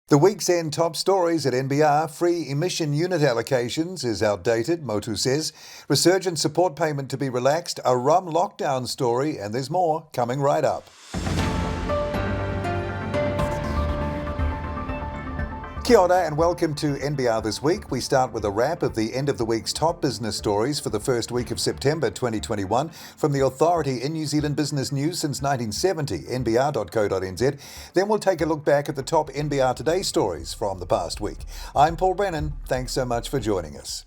The week's end top stories at NBR. Free emission unit allocations is outdated, Motu says. Resurgent support payment to be relaxed. A rum lockdown story, and there's more coming right up. Kia ora and welcome to NBR This Week. We start with a wrap of the end of the week's top business stories for the first week of September 2021 from the authority in New Zealand business news since 1970, nbr.co.nz. Then we'll take a look back at the top NBR Today stories from the past week. I'm Paul Brennan. Thanks so much for joining us.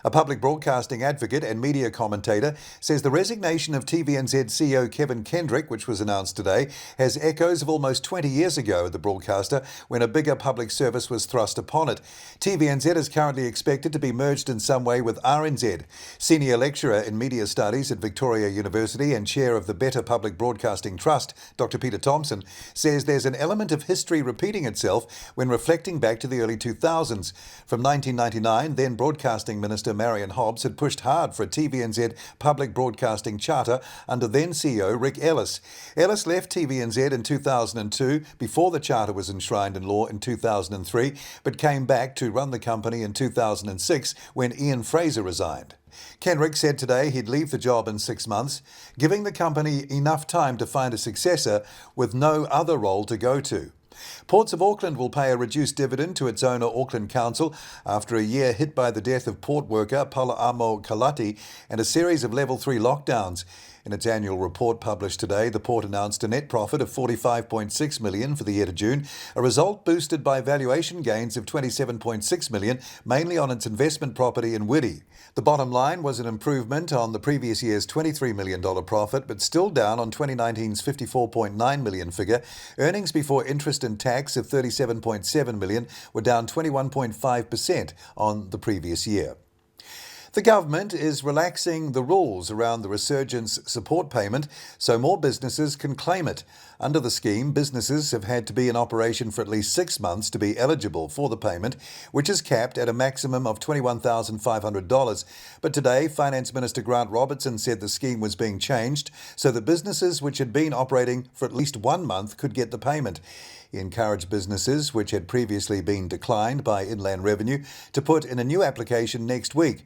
A public broadcasting advocate and media commentator says the resignation of TVNZ CEO Kevin Kendrick, which was announced today, has echoes of almost 20 years ago at the broadcaster when a bigger public service was thrust upon it. TVNZ is currently expected to be merged in some way with RNZ. Senior lecturer in media studies at Victoria University and chair of the Better Public Broadcasting Trust, Dr. Peter Thompson, says there's an element of history repeating itself when reflecting back to the early 2000s. From 1999, then Broadcasting Minister Marion Hobbs had pushed hard for a TVNZ public broadcasting charter under then CEO Rick Ellis. Ellis left TVNZ in 2002 before the charter was enshrined in law in 2003, but came back to run the company in 2006 when Ian Fraser resigned. Kendrick said today he'd leave the job in 6 months, giving the company enough time to find a successor with no other role to go to. Ports of Auckland will pay a reduced dividend to its owner Auckland Council after a year hit by the death of port worker Pala'amo Kalati and a series of level 3 lockdowns. In its annual report published today, the port announced a net profit of $45.6 million for the year to June, a result boosted by valuation gains of $27.6 million, mainly on its investment property in Wiri. The bottom line was an improvement on the previous year's $23 million profit, but still down on 2019's $54.9 million figure. Earnings before interest and tax of $37.7 million were down 21.5% on the previous year. The government is relaxing the rules around the Resurgence support payment so more businesses can claim it. Under the scheme, businesses have had to be in operation for at least 6 months to be eligible for the payment, which is capped at a maximum of $21,500. But today, Finance Minister Grant Robertson said the scheme was being changed so that businesses which had been operating for at least 1 month could get the payment. He encouraged businesses which had previously been declined by Inland Revenue to put in a new application next week.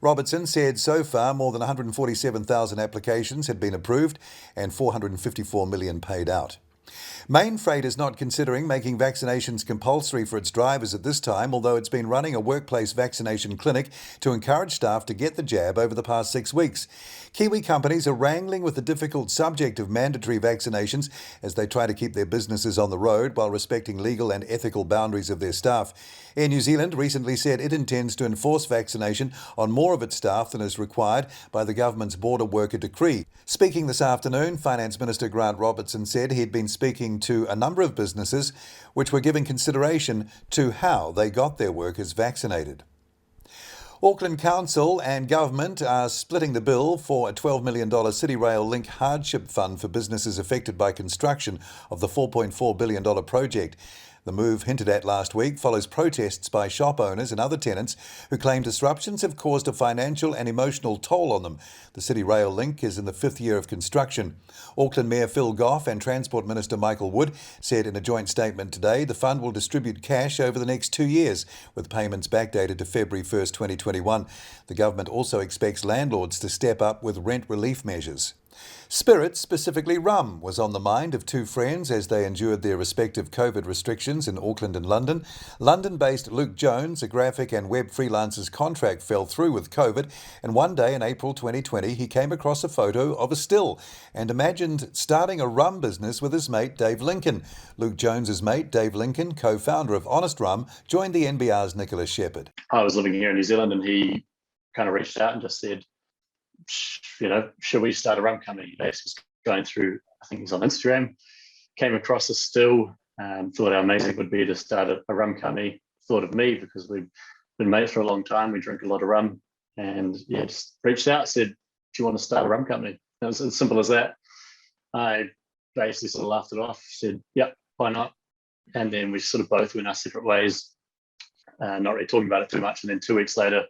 Robertson said so far more than 147,000 applications had been approved and $454 million paid out. Main Freight is not considering making vaccinations compulsory for its drivers at this time, although it's been running a workplace vaccination clinic to encourage staff to get the jab over the past 6 weeks. Kiwi companies are wrangling with the difficult subject of mandatory vaccinations as they try to keep their businesses on the road while respecting legal and ethical boundaries of their staff. Air New Zealand recently said it intends to enforce vaccination on more of its staff than is required by the government's border worker decree. Speaking this afternoon, Finance Minister Grant Robertson said he'd been speaking to a number of businesses which were giving consideration to how they got their workers vaccinated. Auckland Council and Government are splitting the bill for a $12 million City Rail Link hardship fund for businesses affected by construction of the $4.4 billion project. The move, hinted at last week, follows protests by shop owners and other tenants who claim disruptions have caused a financial and emotional toll on them. The City Rail Link is in the 5th year of construction. Auckland Mayor Phil Goff and Transport Minister Michael Wood said in a joint statement today the fund will distribute cash over the next 2 years, with payments backdated to February 1st, 2021. The government also expects landlords to step up with rent relief measures. Spirits, specifically rum, was on the mind of two friends as they endured their respective COVID restrictions in Auckland and London. London-based Luke Jones, a graphic and web freelancer's contract fell through with COVID, and one day in April 2020 he came across a photo of a still and imagined starting a rum business with his mate Dave Lincoln. Luke Jones's mate Dave Lincoln, co-founder of Honest Rum, joined the NBR's Nicholas Shepherd. I was living here in New Zealand and he kind of reached out and just said, should we start a rum company? He was going through, I think he's on Instagram, came across a still, thought how amazing it would be to start a rum company. Thought of me because we've been mates for a long time. We drink a lot of rum, and just reached out, said, "Do you want to start a rum company?" It was as simple as that. I basically sort of laughed it off, said, "Yep, why not?" And then we sort of both went our separate ways, not really talking about it too much. And then 2 weeks later,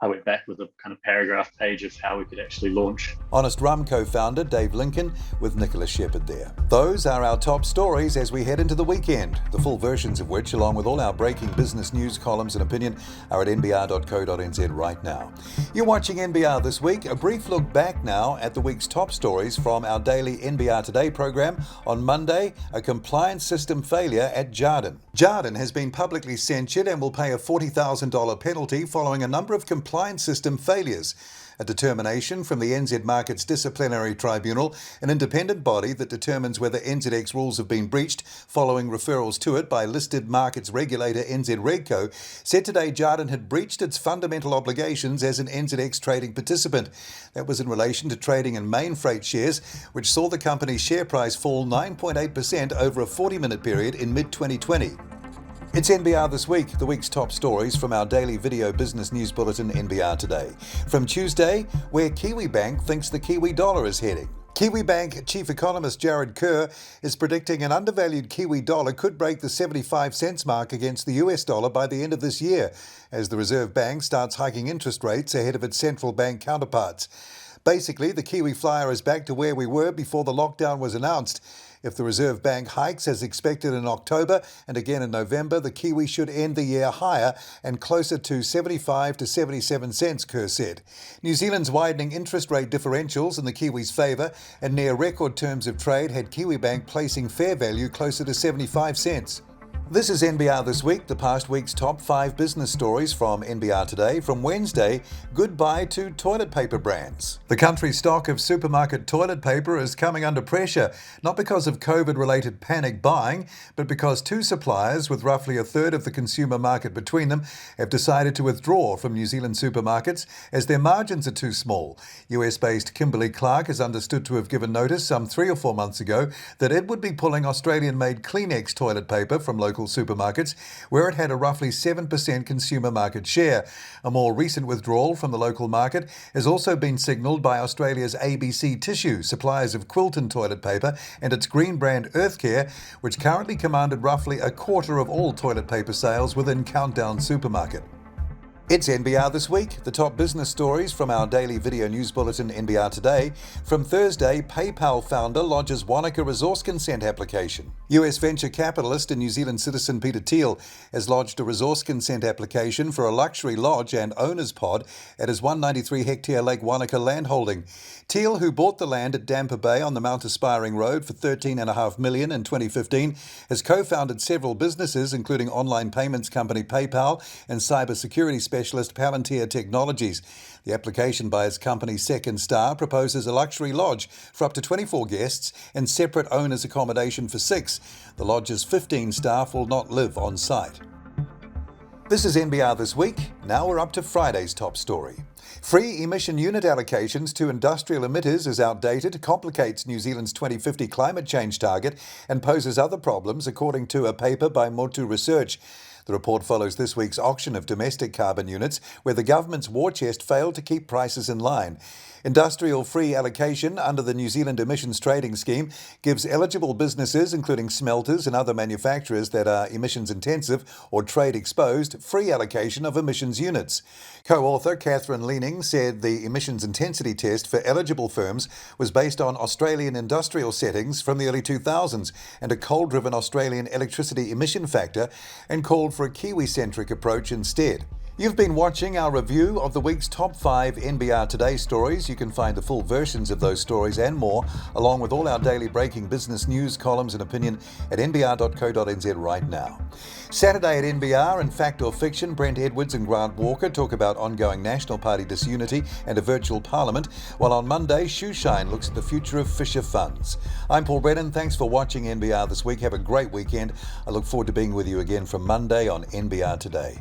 I went back with a kind of paragraph page of how we could actually launch. Honest Rum co-founder Dave Lincoln with Nicholas Shepherd there. Those are our top stories as we head into the weekend, the full versions of which, along with all our breaking business news, columns and opinion, are at nbr.co.nz right now. You're watching NBR This Week, a brief look back now at the week's top stories from our daily NBR Today program. On Monday, a compliance system failure at Jarden. Jarden has been publicly censured and will pay a $40,000 penalty following a number of compliance system failures. A determination from the NZ Markets Disciplinary Tribunal, an independent body that determines whether NZX rules have been breached following referrals to it by listed markets regulator NZ Regco, said today Jarden had breached its fundamental obligations as an NZX trading participant. That was in relation to trading in main freight shares, which saw the company's share price fall 9.8% over a 40-minute period in mid-2020. It's NBR This Week, the week's top stories from our daily video business news bulletin NBR Today. From Tuesday, where Kiwi Bank thinks the Kiwi dollar is heading. Kiwi Bank Chief Economist Jared Kerr is predicting an undervalued Kiwi dollar could break the 75 cents mark against the US dollar by the end of this year, as the Reserve Bank starts hiking interest rates ahead of its central bank counterparts. Basically, the Kiwi flyer is back to where we were before the lockdown was announced. If the Reserve Bank hikes as expected in October and again in November, the Kiwi should end the year higher and closer to 75 to 77 cents, Kerr said. New Zealand's widening interest rate differentials in the Kiwi's favour and near record terms of trade had Kiwi Bank placing fair value closer to 75 cents. This is NBR This Week, the past week's top 5 business stories from NBR Today. From Wednesday, goodbye to toilet paper brands. The country's stock of supermarket toilet paper is coming under pressure, not because of COVID-related panic buying, but because 2 suppliers with roughly a third of the consumer market between them have decided to withdraw from New Zealand supermarkets as their margins are too small. US-based Kimberly-Clark is understood to have given notice some 3 or 4 months ago that it would be pulling Australian-made Kleenex toilet paper from local supermarkets, where it had a roughly 7% consumer market share. A more recent withdrawal from the local market has also been signalled by Australia's ABC Tissue, suppliers of Quilton toilet paper, and its green brand Earthcare, which currently commanded roughly a quarter of all toilet paper sales within Countdown Supermarket. It's NBR This Week, the top business stories from our daily video news bulletin NBR Today. From Thursday, PayPal founder lodges Wanaka resource consent application. US venture capitalist and New Zealand citizen Peter Thiel has lodged a resource consent application for a luxury lodge and owner's pod at his 193-hectare Lake Wanaka landholding. Thiel, who bought the land at Damper Bay on the Mount Aspiring Road for $13.5 million in 2015, has co-founded several businesses, including online payments company PayPal and cybersecurity specialist Palantir Technologies. The application by his company Second Star proposes a luxury lodge for up to 24 guests and separate owners' accommodation for 6. The lodge's 15 staff will not live on site. This is NBR This Week. Now we're up to Friday's top story. Free emission unit allocations to industrial emitters is outdated, complicates New Zealand's 2050 climate change target and poses other problems, according to a paper by Motu Research. The report follows this week's auction of domestic carbon units, where the government's war chest failed to keep prices in line. Industrial free allocation under the New Zealand Emissions Trading Scheme gives eligible businesses, including smelters and other manufacturers that are emissions intensive or trade exposed, free allocation of emissions units. Co-author Catherine Leaning said the emissions intensity test for eligible firms was based on Australian industrial settings from the early 2000s and a coal-driven Australian electricity emission factor, and called for a Kiwi-centric approach instead. You've been watching our review of the week's top 5 NBR Today stories. You can find the full versions of those stories and more, along with all our daily breaking business news, columns and opinion at nbr.co.nz right now. Saturday at NBR, in Fact or Fiction, Brent Edwards and Grant Walker talk about ongoing National Party disunity and a virtual parliament, while on Monday, Shoeshine looks at the future of Fisher funds. I'm Paul Brennan. Thanks for watching NBR This Week. Have a great weekend. I look forward to being with you again from Monday on NBR Today.